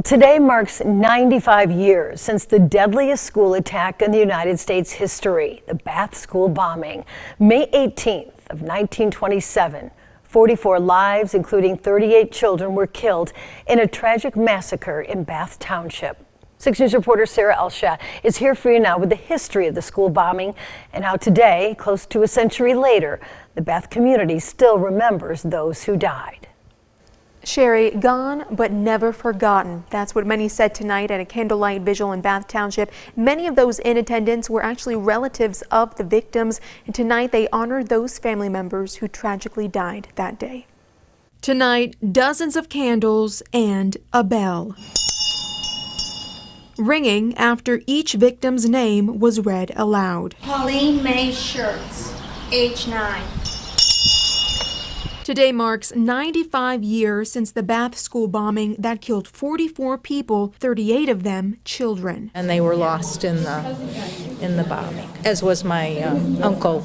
Today marks 95 years since the deadliest school attack in the United States history, the Bath School bombing. May 18th of 1927, 44 lives, including 38 children, were killed in a tragic massacre in Bath Township. 6 News reporter Sarah Elsha is here for you now with the history of the school bombing and how today, close to a century later, the Bath community still remembers those who died. Sherry, gone but never forgotten. That's what many said tonight at a candlelight vigil in Bath Township. Many of those in attendance were actually relatives of the victims, and tonight they honored those family members who tragically died that day. Tonight, dozens of candles and a bell ringing after each victim's name was read aloud. Pauline May Schertz, age 9. Today marks 95 years since the Bath School bombing that killed 44 people, 38 of them children. And they were lost in the bombing, as was my uncle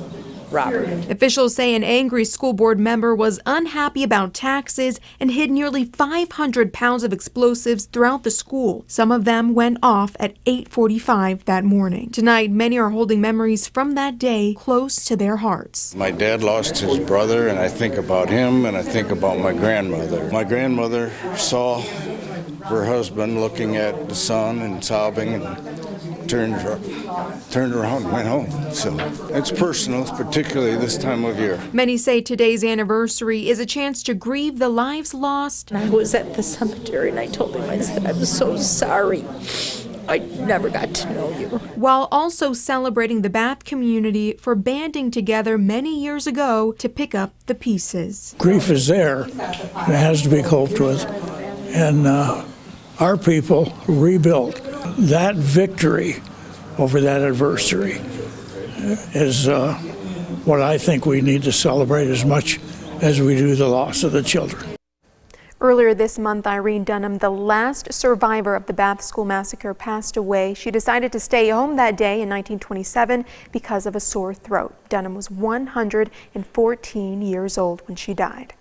Robert. Officials say an angry school board member was unhappy about taxes and hid nearly 500 pounds of explosives throughout the school. Some of them went off at 8:45 that morning. Tonight, many are holding memories from that day close to their hearts. My dad lost his brother, and I think about him, and I think about my grandmother. My grandmother saw her husband looking at the son and sobbing, and turned around and went home. So it's personal, particularly this time of year. Many say today's anniversary is a chance to grieve the lives lost. I was at the cemetery and I told him, I said, I'm so sorry. I never got to know you. While also celebrating the Bath community for banding together many years ago to pick up the pieces. Grief is there. It has to be coped with. And our people rebuilt. That victory over that adversary is what I think we need to celebrate as much as we do the loss of the children. Earlier this month, Irene Dunham, the last survivor of the Bath School massacre, passed away. She decided to stay home that day in 1927 because of a sore throat. Dunham was 114 years old when she died.